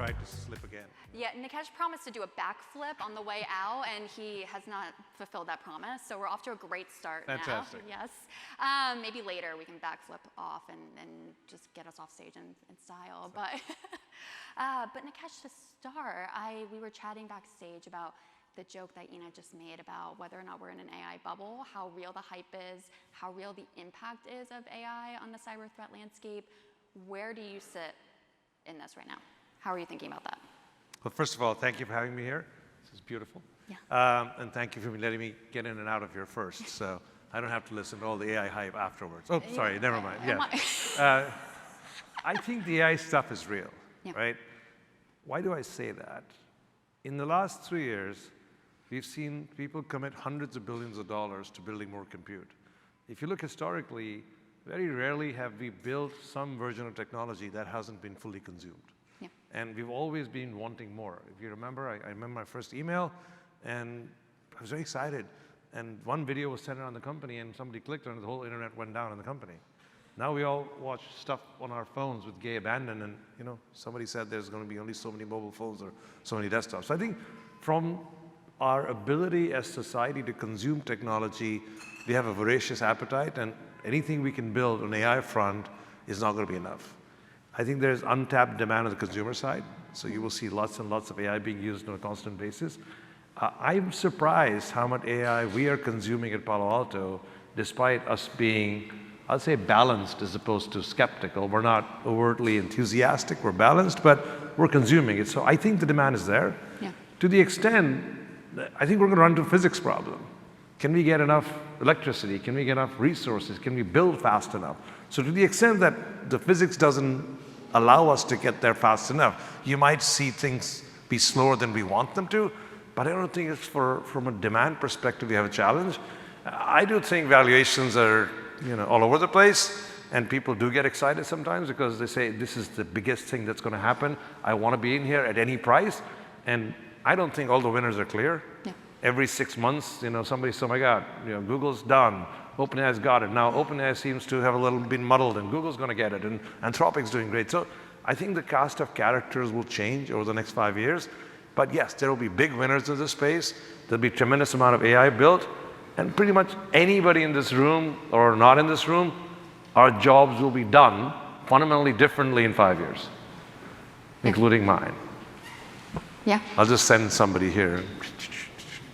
tried to slip again. Yeah, Nikesh promised to do a backflip on the way out, and he has not fulfilled that promise. So we're off to a great start Fantastic. now. Yes. Maybe later we can backflip off and just get us off stage in style. But Nikesh, to start, we were chatting backstage about the joke that Ina just made about whether or not we're in an AI bubble, how real the hype is, how real the impact is of AI on the cyber threat landscape. Where do you sit in this right now? How are you thinking about that? Well, first of all, thank you for having me here. This is beautiful. Yeah. And thank you for letting me get in and out of here first, so I don't have to listen to all the AI hype afterwards. Oh, sorry, never mind. Yeah. I think the AI stuff is real, right? Why do I say that? In the last 3 years, we've seen people commit hundreds of billions of dollars to building more compute. If you look historically, very rarely have we built some version of technology that hasn't been fully consumed. Yeah. And we've always been wanting more. If you remember, I remember my first email, and I was very excited. And one video was sent around the company, and somebody clicked on it, the whole internet went down in the company. Now we all watch stuff on our phones with gay abandon, and somebody said there's going to be only so many mobile phones or so many desktops. So I think from our ability as society to consume technology, we have a voracious appetite, and anything we can build on the AI front is not going to be enough. I think there's untapped demand on the consumer side, so you will see lots and lots of AI being used on a constant basis. I'm surprised how much AI we are consuming at Palo Alto, despite us being, I'll say, balanced as opposed to skeptical. We're not overtly enthusiastic, we're balanced, but we're consuming it. So I think the demand is there. Yeah. To the extent, I think we're going to run into a physics problem. Can we get enough electricity? Can we get enough resources? Can we build fast enough? So to the extent that the physics doesn't allow us to get there fast enough, you might see things be slower than we want them to, but I don't think it's from a demand perspective we have a challenge. I do think valuations are all over the place, and people do get excited sometimes because they say, this is the biggest thing that's going to happen. I want to be in here at any price. And I don't think all the winners are clear. Yeah. Every 6 months, somebody says, oh my God, Google's done. OpenAI's got it. Now OpenAI seems to have a little bit muddled, and Google's going to get it, and Anthropic's doing great. So I think the cast of characters will change over the next 5 years. But yes, there will be big winners in this space. There'll be a tremendous amount of AI built. And pretty much anybody in this room or not in this room, our jobs will be done fundamentally differently in 5 years, including mine. Yeah. I'll just send somebody here.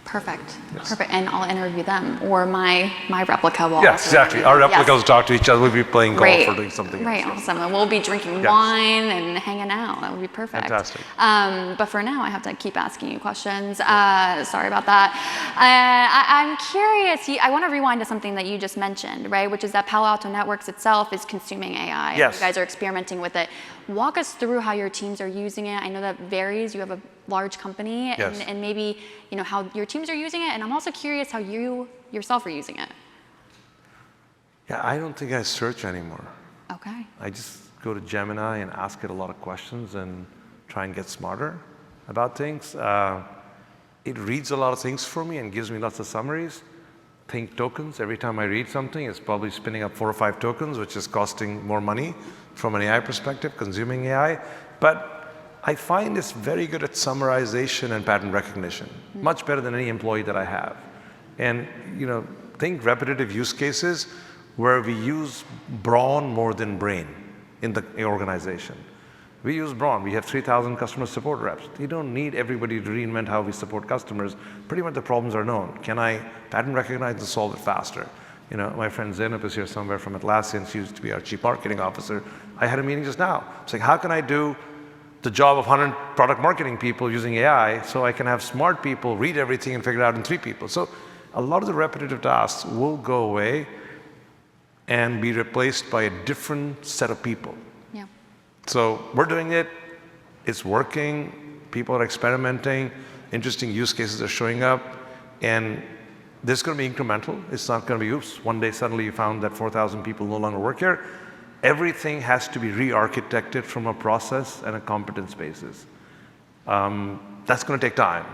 Perfect. Yes. Perfect. And I'll interview them, or my replica will. Yes, exactly. Our replicas will talk to each other. We'll be playing golf or doing something else. Awesome. And we'll be drinking wine and hanging out. That would be perfect. Fantastic. But for now, I have to keep asking you questions. Sorry about that. I'm curious. I want to rewind to something that you just mentioned, right? Which is that Palo Alto Networks itself is consuming AI. Yes. You guys are experimenting with it. Walk us through how your teams are using it. I know that varies. You have a large company, yes, and maybe how your teams are using it. And I'm also curious how you yourself are using it. Yeah, I don't think I search anymore. Okay. I just go to Gemini and ask it a lot of questions and try and get smarter about things. It reads a lot of things for me and gives me lots of summaries. Think tokens. Every time I read something, it's probably spinning up 4 or 5 tokens, which is costing more money from an AI perspective, consuming AI. But I find it's very good at summarization and pattern recognition, much better than any employee that I have. And think repetitive use cases where we use brawn more than brain in the organization. We use brawn. We have 3,000 customer support reps. You don't need everybody to reinvent how we support customers. Pretty much the problems are known. Can I pattern recognize and solve it faster? My friend Zainab is here somewhere from Atlassian. She used to be our chief marketing officer. I had a meeting just now. It's like, how can I do the job of 100 product marketing people using AI so I can have smart people read everything and figure it out in 3 people? So a lot of the repetitive tasks will go away and be replaced by a different set of people. Yeah. So we're doing it. It's working. People are experimenting. Interesting use cases are showing up. And this is going to be incremental. It's not going to be, oops, one day suddenly you found that 4,000 people no longer work here. Everything has to be re-architected from a process and a competence basis. That's going to take time.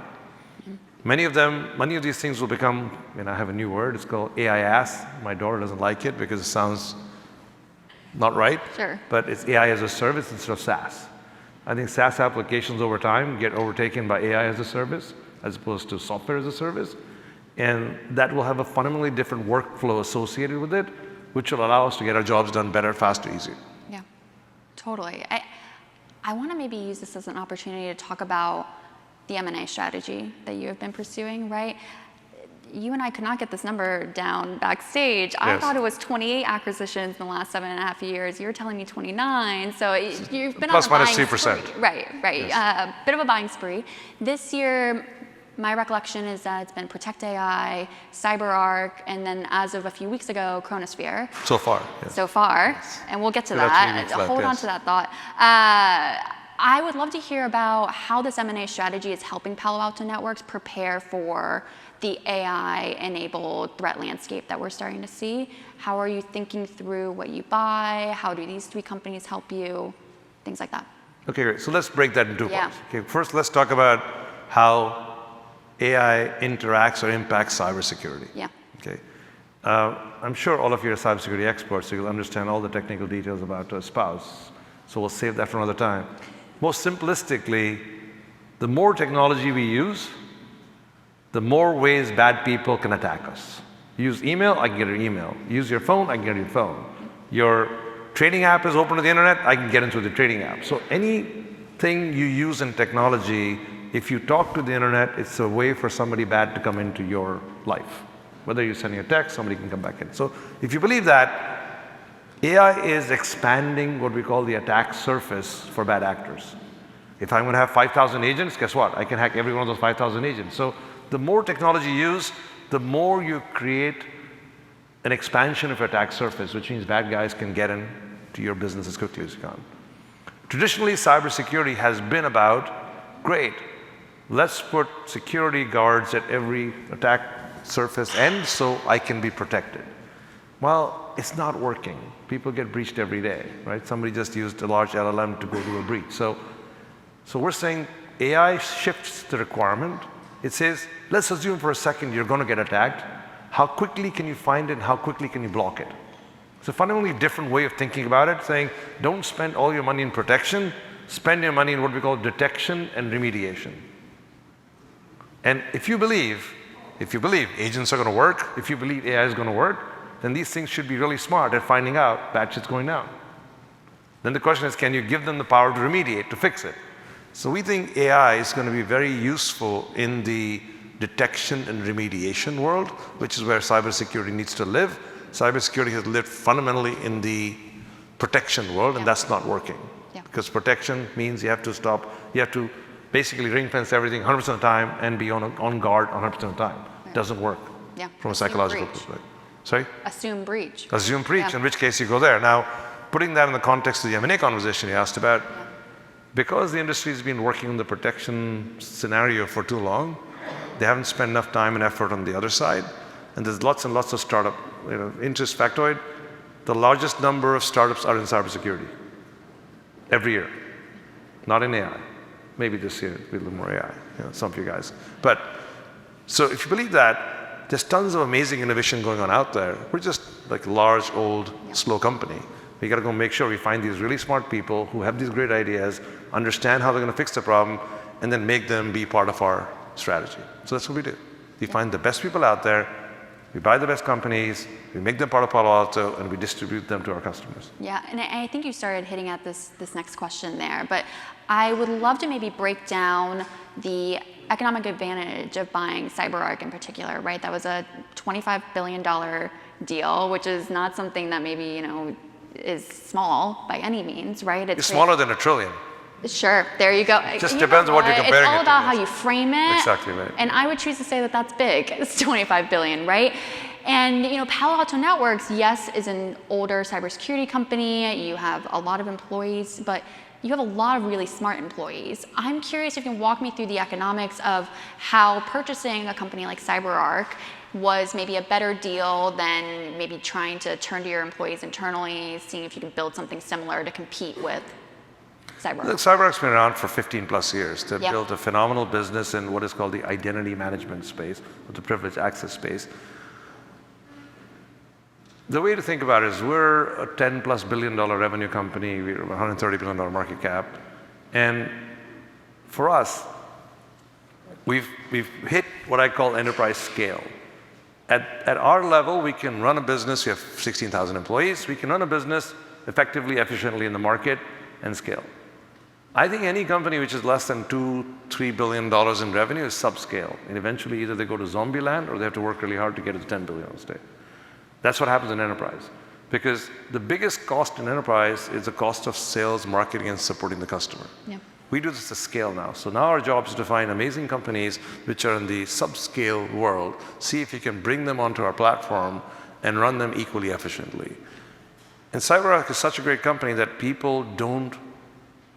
Many of these things will become, I have a new word, it's called AIaaS. My daughter doesn't like it because it sounds not right. Sure. But it's AI as a service instead of SaaS. I think SaaS applications over time get overtaken by AI as a service as opposed to software as a service. And that will have a fundamentally different workflow associated with it, which will allow us to get our jobs done better, faster, easier. Yeah, totally. I want to maybe use this as an opportunity to talk about the M&A strategy that you have been pursuing, right? You and I could not get this number down backstage. Yes. I thought it was 28 acquisitions in the last 7.5 years. You're telling me 29. So you've been plus on a minus buying 3%. spree. Right. Yes. Bit of a buying spree. This year, my recollection is that it's been Protect AI, CyberArk, and then as of a few weeks ago, Chronosphere. So far. Yes. So far, Yes. and we'll get to We've got that. 3 weeks left, Hold on yes. to that thought. I would love to hear about how this M&A strategy is helping Palo Alto Networks prepare for the AI-enabled threat landscape that we're starting to see. How are you thinking through what you buy? How do these 3 companies help you? Things like that. Okay, great. So let's break that into 2 Yeah. parts. Okay, first, let's talk about how AI interacts or impacts cybersecurity. Yeah. Okay. I'm sure all of you are cybersecurity experts, so you'll understand all the technical details about a spouse. So we'll save that for another time. Most simplistically, the more technology we use, the more ways bad people can attack us. Use email, I can get your email. Use your phone, I can get your phone. Your trading app is open to the internet, I can get into the trading app. So anything you use in technology, if you talk to the internet, it's a way for somebody bad to come into your life. Whether you're sending a text, somebody can come back in. So if you believe that, AI is expanding what we call the attack surface for bad actors. If I'm going to have 5,000 agents, guess what? I can hack every one of those 5,000 agents. So the more technology you use, the more you create an expansion of your attack surface, which means bad guys can get into your business as quickly as you can. Traditionally, cybersecurity has been about, great, let's put security guards at every attack surface end so I can be protected. Well, it's not working. People get breached every day, right? Somebody just used a large LLM to go do a breach. So we're saying AI shifts the requirement. It says, let's assume for a second you're going to get attacked. How quickly can you find it? How quickly can you block it? It's a fundamentally different way of thinking about it, saying, don't spend all your money in protection, spend your money in what we call detection and remediation. And if you believe agents are going to work, if you believe AI is going to work, then these things should be really smart at finding out bad shit's going down. Then the question is, can you give them the power to remediate, to fix it? So we think AI is going to be very useful in the detection and remediation world, which is where cybersecurity needs to live. Cybersecurity has lived fundamentally in the protection world, and that's not working. Yeah. Because protection means you have to basically ring fence everything 100% of the time and be on guard 100% of the time. It doesn't work from a psychological perspective. Sorry? Assume breach. Assume breach, in which case you go there. Now, putting that in the context of the M&A conversation you asked about, because the industry has been working on the protection scenario for too long, they haven't spent enough time and effort on the other side. And there's lots and lots of startup, interest factoid. The largest number of startups are in cybersecurity every year, not in AI. Maybe this year it'll be a little more AI, some of you guys. But so if you believe that, there's tons of amazing innovation going on out there. We're just like a large, old, slow company. We got to go make sure we find these really smart people who have these great ideas, understand how they're going to fix the problem, and then make them be part of our strategy. So that's what we do. We find the best people out there, we buy the best companies, we make them part of Palo Alto, and we distribute them to our customers. Yeah, and I think you started hitting at this next question there, but I would love to maybe break down the economic advantage of buying CyberArk in particular, right? That was a $25 billion deal, which is not something that maybe, is small by any means, right? It's smaller than $1 trillion. Sure, there you go. Just depends on what you're comparing it to. It's all about how you frame it. Exactly right. And I would choose to say that that's big. It's 25 billion, right? And Palo Alto Networks, yes, is an older cybersecurity company. You have a lot of employees, but you have a lot of really smart employees. I'm curious if you can walk me through the economics of how purchasing a company like CyberArk was maybe a better deal than maybe trying to turn to your employees internally, seeing if you can build something similar to compete with CyberArk. Look, CyberArk's been around for 15 plus years. They've built a phenomenal business in what is called the identity management space, or the privileged access space. The way to think about it is we're a $10+ billion revenue company. We're a $130 billion market cap. And for us, we've hit what I call enterprise scale. At our level, we can run a business. We have 16,000 employees. We can run a business effectively, efficiently in the market and scale. I think any company which is less than $2-3 billion in revenue is subscale. And eventually, either they go to zombie land or they have to work really hard to get to 10 billion on stage. That's what happens in enterprise. Because the biggest cost in enterprise is the cost of sales, marketing, and supporting the customer. Yeah. We do this at scale now. So now our job is to find amazing companies which are in the subscale world, see if you can bring them onto our platform and run them equally efficiently. And CyberArk is such a great company that people don't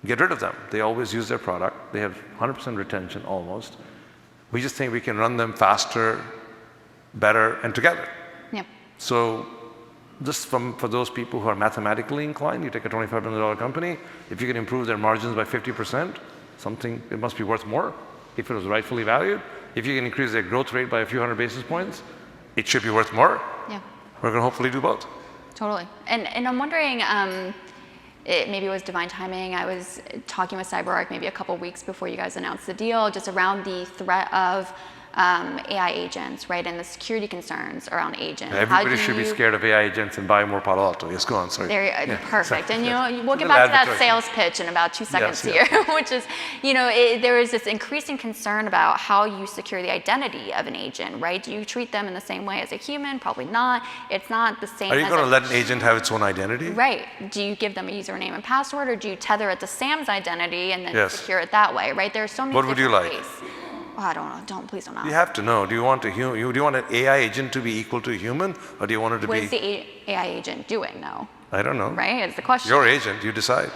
get rid of them. They always use their product. They have 100% retention almost. We just think we can run them faster, better, and together. Yeah. So just for those people who are mathematically inclined, you take a $25 billion company, if you can improve their margins by 50%, it must be worth more if it was rightfully valued. If you can increase their growth rate by a few hundred basis points, it should be worth more. Yeah. We're going to hopefully do both. Totally. And I'm wondering, maybe it was divine timing. I was talking with CyberArk maybe a couple weeks before you guys announced the deal, just around the threat of AI agents, right, and the security concerns around agents. Everybody should be scared of AI agents and buy more Palo Alto. Yes, go on, sorry. Perfect. And we'll get back to that sales pitch in about 2 seconds here, which is, there is this increasing concern about how you secure the identity of an agent, right? Do you treat them in the same way as a human? Probably not. It's not the same. Are you going to let an agent have its own identity? Right. Do you give them a username and password, or do you tether it to Sam's identity and then secure it that way, right? There are so many different ways. What would you like? Oh, I don't know. Please don't ask. You have to know. Do you want an AI agent to be equal to a human, or do you want it to be? What is the AI agent doing, though? I don't know. Right? It's the question. Your agent, you decide.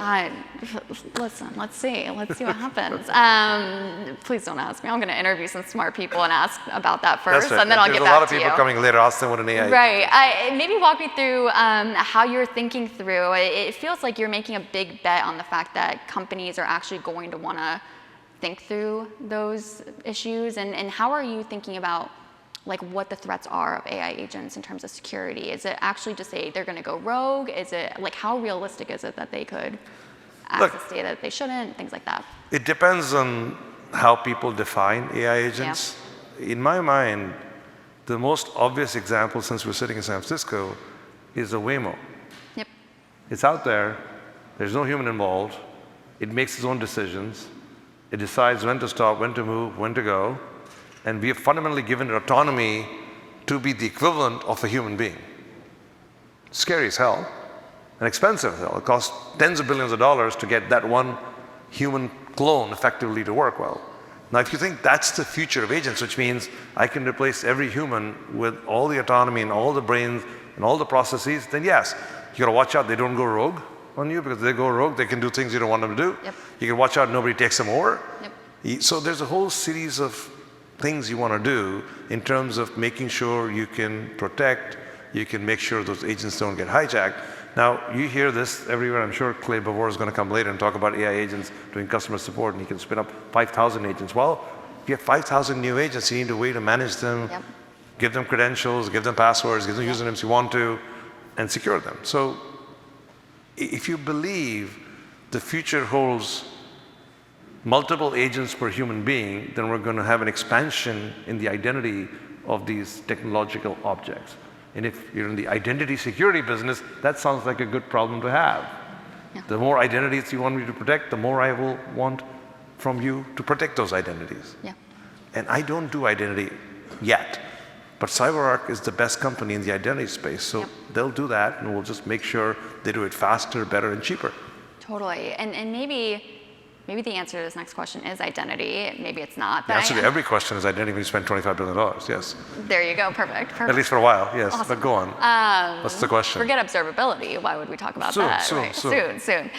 Listen, let's see what happens. Please don't ask me. I'm going to interview some smart people and ask about that first, That's right. and then I'll get back to you. There's a lot of people coming later. Ask them what an AI agent Right. Maybe walk me through how you're thinking through. It feels like you're making a big bet on the fact that companies are actually going to want to think through those issues, and how are you thinking about what the threats are of AI agents in terms of security? Is it actually just they're going to go rogue? Is it how realistic is it that they could access data that they shouldn't? Things like that. It depends on how people define AI agents. Yeah. In my mind, the most obvious example, since we're sitting in San Francisco, is a Waymo. Yep. It's out there. There's no human involved. It makes its own decisions. It decides when to stop, when to move, when to go. And we have fundamentally given it autonomy to be the equivalent of a human being. Scary as hell and expensive as hell. It costs tens of billions of dollars to get that one human clone effectively to work well. Now, if you think that's the future of agents, which means I can replace every human with all the autonomy and all the brains and all the processes, then yes, you gotta watch out they don't go rogue on you, because if they go rogue, they can do things you don't want them to do. Yep. You can watch out nobody takes them over. Yep. So there's a whole series of things you want to do in terms of making sure you can protect, you can make sure those agents don't get hijacked. Now, you hear this everywhere. I'm sure Clay Bavor is going to come later and talk about AI agents doing customer support, and he can spin up 5,000 agents. Well, if you have 5,000 new agents, you need a way to manage them, give them credentials, give them passwords, give them usernames you want to, and secure them. So if you believe the future holds multiple agents per human being, then we're going to have an expansion in the identity of these technological objects. And if you're in the identity security business, that sounds like a good problem to have. Yeah. The more identities you want me to protect, the more I will want from you to protect those identities. Yeah. And I don't do identity yet. But CyberArk is the best company in the identity space, so they'll do that, and we'll just make sure they do it faster, better, and cheaper. Totally, and maybe the answer to this next question is identity. Maybe it's not. The answer to every question is identity when you spend $25 billion, yes. There you go, perfect. At least for a while, yes, awesome. But go on. What's the question? Forget observability. Why would we talk about that? Soon.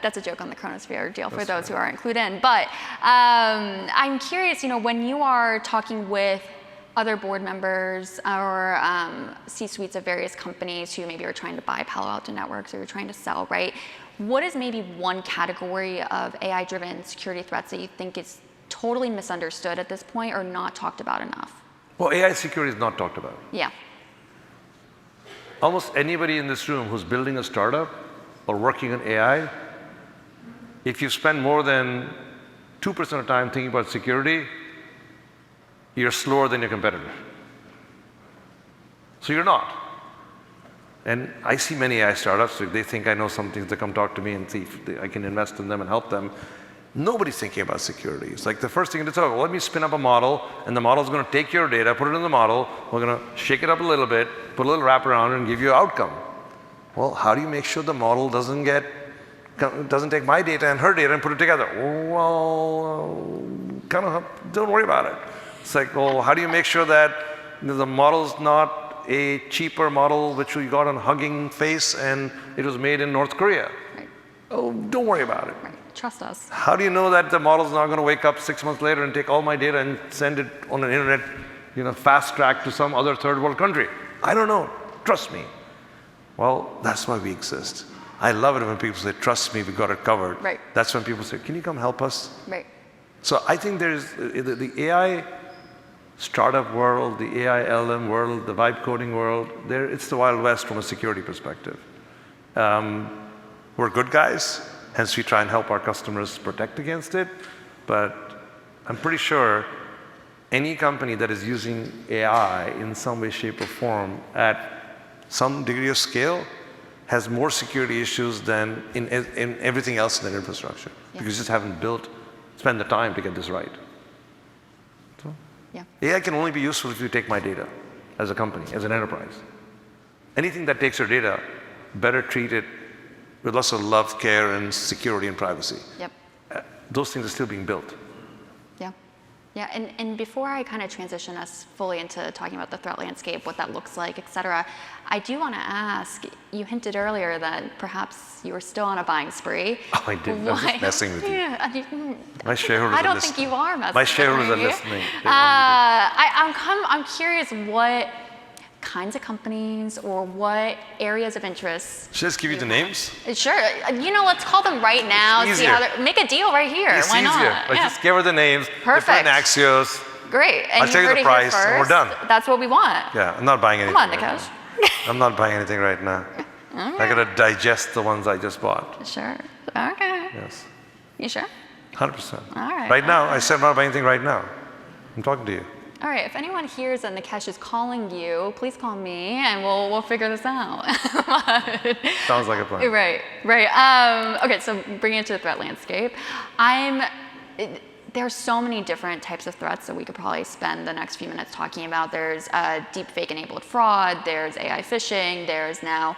That's a joke on the Chronosphere deal for those who aren't clued in. But I'm curious, when you are talking with other board members or C-suites of various companies who maybe are trying to buy Palo Alto Networks or you're trying to sell, right? What is maybe one category of AI-driven security threats that you think is totally misunderstood at this point or not talked about enough? Well, AI security is not talked about. Yeah. Almost anybody in this room who's building a startup or working on AI if you spend more than 2% of the time thinking about security, you're slower than your competitor. So you're not. And I see many AI startups, if they think I know something, they come talk to me and see if I can invest in them and help them. Nobody's thinking about security. It's like the first thing to say, well, let me spin up a model, and the model's going to take your data, put it in the model, we're going to shake it up a little bit, put a little wrap around it, and give you an outcome. Well, how do you make sure the model doesn't take my data and her data and put it together? Well, don't worry about it. It's like, well, how do you make sure that the model's not a cheaper model which we got on Hugging Face and it was made in North Korea? Right. Oh, don't worry about it. Right. Trust us. How do you know that the model's not going to wake up 6 months later and take all my data and send it on an internet, fast track to some other third world country? I don't know. Trust me. Well, that's why we exist. I love it when people say, trust me, we got it covered. Right. That's when people say, can you come help us? Right. So I think there's the AI startup world, the AI LM world, the vibe coding world, it's the Wild West from a security perspective. We're good guys, hence we try and help our customers protect against it, but I'm pretty sure any company that is using AI in some way, shape, or form at some degree of scale has more security issues than in everything else in their infrastructure, because you just haven't spent the time to get this right. So, AI can only be useful if you take my data as a company, as an enterprise. Anything that takes your data, better treat it with lots of love, care, and security and privacy. Yep. Those things are still being built. Yeah. Yeah, and before I kind of transition us fully into talking about the threat landscape, what that looks like, et cetera, I do want to ask, you hinted earlier that perhaps you were still on a buying spree. Oh, I didn't. I was just messing with you. Yeah, My shareholders I don't are think listening. you are messing My with shareholders me. are listening. I'm curious what kinds of companies or what areas of interest. Should I just give you the names? Sure. Let's call them right now. It's see how make a deal right here. It's Why easier. not? Let's just give her the names. Perfect. They put in Axios. Great. And I'll tell you the price, and we're done. That's what we want. Yeah, I'm not buying anything. Come on, right Nikesh. now. I'm not buying anything right now. Okay. I gotta digest the ones I just bought. Sure. Okay. Yes. You sure? 100%. All right. Right now, I said I'm not buying anything right now. I'm talking to you. All right. If anyone hears that Nikesh is calling you, please call me, and we'll figure this out. Sounds like a plan. Right. Okay. So bringing it to the threat landscape, there's so many different types of threats that we could probably spend the next few minutes talking about. There's deepfake enabled fraud, there's AI phishing, there's now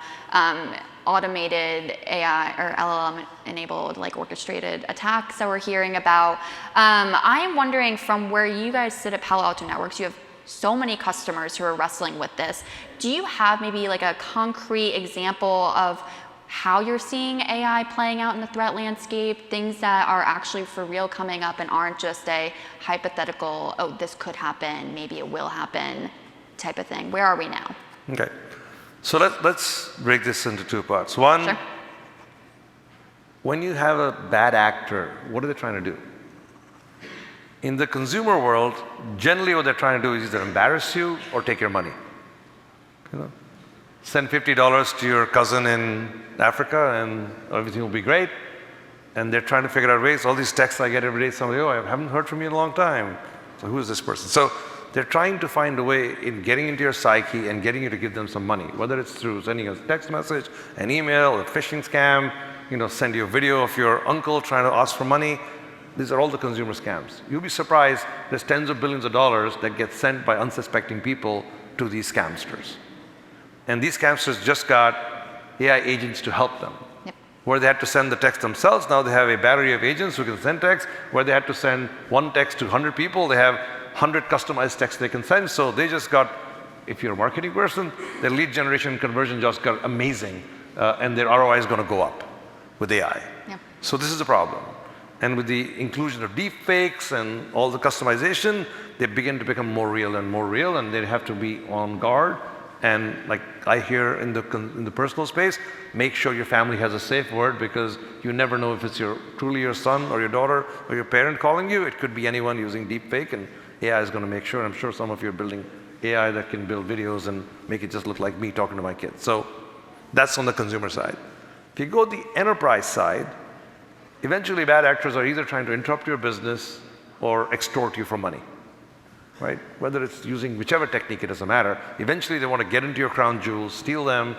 automated AI or LLM enabled orchestrated attacks that we're hearing about. I am wondering, from where you guys sit at Palo Alto Networks, you have so many customers who are wrestling with this. Do you have maybe a concrete example of how you're seeing AI playing out in the threat landscape, things that are actually for real coming up and aren't just a hypothetical, oh, this could happen, maybe it will happen type of thing? Where are we now? Okay. So let's break this into two parts. One, Sure. When you have a bad actor, what are they trying to do? In the consumer world, generally what they're trying to do is either embarrass you or take your money. Send $50 to your cousin in Africa and everything will be great. And they're trying to figure out ways. All these texts I get every day, somebody, I haven't heard from you in a long time. So who is this person? So they're trying to find a way in getting into your psyche and getting you to give them some money, whether it's through sending a text message, an email, a phishing scam, send you a video of your uncle trying to ask for money. These are all the consumer scams. You'll be surprised, there's tens of billions of dollars that get sent by unsuspecting people to these scamsters. And these scamsters just got AI agents to help them. Yep. Where they had to send the text themselves, now they have a battery of agents who can send text. Where they had to send one text to 100 people, they have 100 customized texts they can send. So they just got, if you're a marketing person, their lead generation conversion just got amazing, and their ROI is going to go up with AI. Yep. So this is the problem. And with the inclusion of deep fakes and all the customization, they begin to become more real, and they have to be on guard. And like I hear in the personal space, make sure your family has a safe word, because you never know if it's truly your son or your daughter or your parent calling you. It could be anyone using deepfake, and AI is going to make sure. I'm sure some of you are building AI that can build videos and make it just look like me talking to my kids. So that's on the consumer side. If you go the enterprise side, eventually bad actors are either trying to interrupt your business or extort you for money, right? Whether it's using whichever technique, it doesn't matter. Eventually they want to get into your crown jewels, steal them,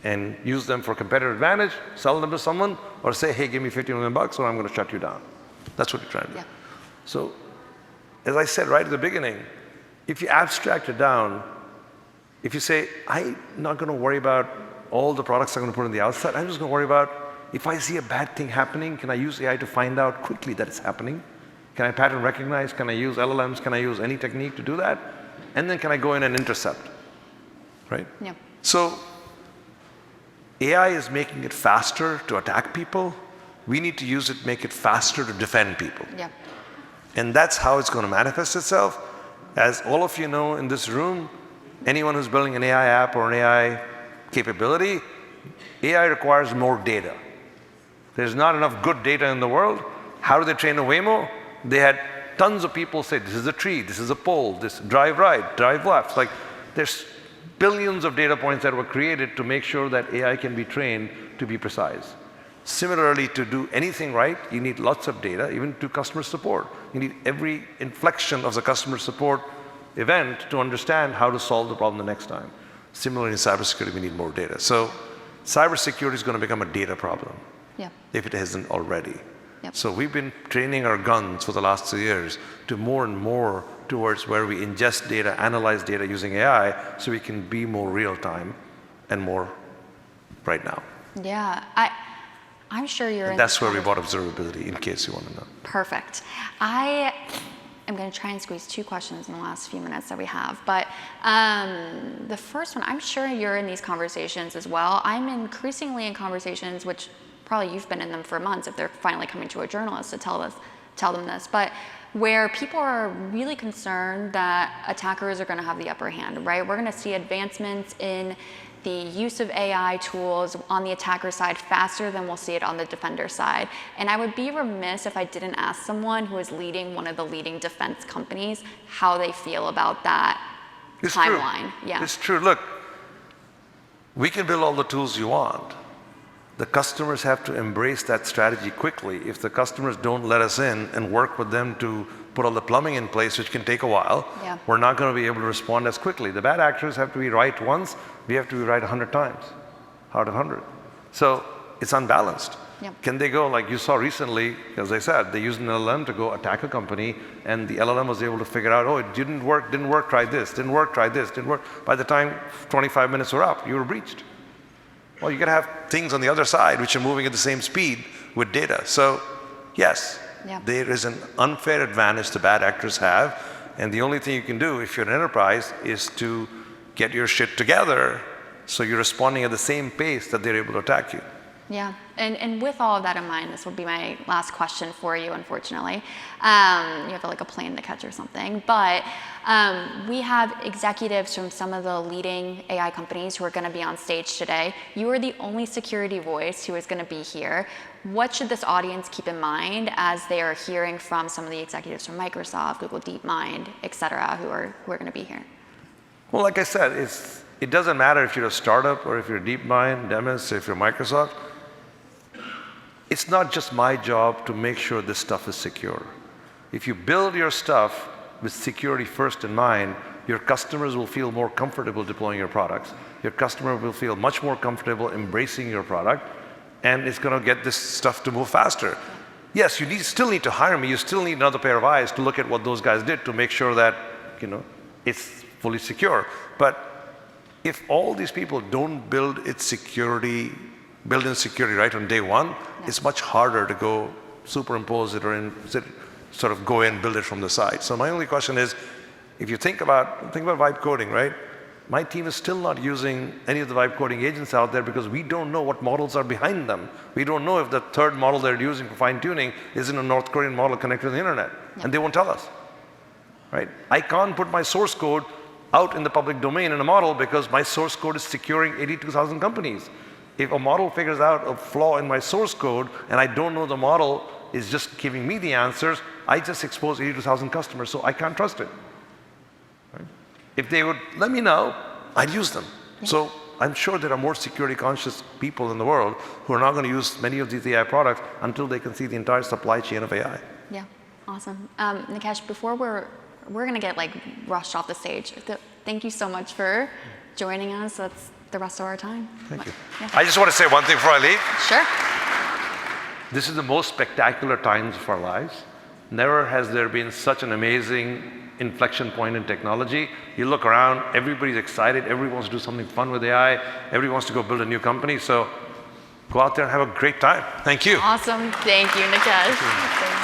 and use them for competitive advantage, sell them to someone, or say, hey, give me $50 million or I'm going to shut you down. That's what you're trying to do. Yeah. So, as I said right at the beginning, if you abstract it down, if you say, I'm not going to worry about all the products I'm going to put on the outside, I'm just going to worry about if I see a bad thing happening, can I use AI to find out quickly that it's happening? Can I pattern recognize? Can I use LLMs? Can I use any technique to do that? And then can I go in and intercept, right? Yeah. So AI is making it faster to attack people. We need to use it, make it faster to defend people. Yeah. And that's how it's going to manifest itself. As all of you know in this room, anyone who's building an AI app or an AI capability, AI requires more data. There's not enough good data in the world. How do they train a Waymo? They had tons of people say, this is a tree, this is a pole, this drive right, drive left. Like, there's billions of data points that were created to make sure that AI can be trained to be precise. Similarly, to do anything right, you need lots of data, even to customer support. You need every inflection of the customer support event to understand how to solve the problem the next time. Similarly, in cybersecurity, we need more data. So cybersecurity is going to become a data problem, if it isn't already. Yep. So we've been training our guns for the last 2 years to more and more towards where we ingest data, analyze data using AI, so we can be more real time and more right now. Yeah, I'm sure you're in. That's where we bought observability, in case you want to know. Perfect. I am going to try and squeeze 2 questions in the last few minutes that we have. But the first one, I'm sure you're in these conversations as well. I'm increasingly in conversations, which probably you've been in them for months if they're finally coming to a journalist to tell them this, but where people are really concerned that attackers are going to have the upper hand, right? We're going to see advancements in the use of AI tools on the attacker side faster than we'll see it on the defender side. And I would be remiss if I didn't ask someone who is leading one of the leading defense companies how they feel about that timeline. True. Yeah. It's true. Look, we can build all the tools you want. The customers have to embrace that strategy quickly. If the customers don't let us in and work with them to put all the plumbing in place, which can take a while, we're not going to be able to respond as quickly. The bad actors have to be right once, we have to be right 100 times out of 100. So it's unbalanced. Can they go, like you saw recently, as I said, they used an LLM to go attack a company, and the LLM was able to figure out, oh, it didn't work, try this, didn't work, try this, didn't work. By the time 25 minutes were up, you were breached. Well, you got to have things on the other side which are moving at the same speed with data. So, yes, there is an unfair advantage the bad actors have, and the only thing you can do if you're an enterprise is to get your shit together so you're responding at the same pace that they're able to attack you. Yeah, and with all of that in mind, this will be my last question for you, unfortunately. You have like a plane to catch or something, but we have executives from some of the leading AI companies who are going to be on stage today. You are the only security voice who is going to be here. What should this audience keep in mind as they are hearing from some of the executives from Microsoft, Google DeepMind, et cetera, who are going to be here? Well, like I said, it doesn't matter if you're a startup or if you're DeepMind, Demis, if you're Microsoft. It's not just my job to make sure this stuff is secure. If you build your stuff with security first in mind, your customers will feel more comfortable deploying your products. Your customer will feel much more comfortable embracing your product, and it's going to get this stuff to move faster. Yes, you still need to hire me. You still need another pair of eyes to look at what those guys did to make sure that, it's fully secure. But if all these people don't build in security right on day one, it's much harder to go superimpose it or sort of go in and build it from the side. So my only question is, if you think about vibe coding, right? My team is still not using any of the vibe coding agents out there because we don't know what models are behind them. We don't know if the third model they're using for fine tuning isn't a North Korean model connected to the internet, and they won't tell us, right? I can't put my source code out in the public domain in a model because my source code is securing 82,000 companies. If a model figures out a flaw in my source code and I don't know the model is just giving me the answers, I just expose 82,000 customers, so I can't trust it. Right? If they would let me know, I'd use them. So I'm sure there are more security conscious people in the world who are not going to use many of these AI products until they can see the entire supply chain of AI. Yeah, awesome. Nikesh, before we're going to get like rushed off the stage. Thank you so much for joining us. That's the rest of our time. Thank you. Yeah. I just want to say one thing before I leave. Sure. This is the most spectacular times of our lives. Never has there been such an amazing inflection point in technology. You look around, everybody's excited, everybody wants to do something fun with AI, everybody wants to go build a new company, so go out there and have a great time. Thank you. Awesome. Thank you, Nikesh.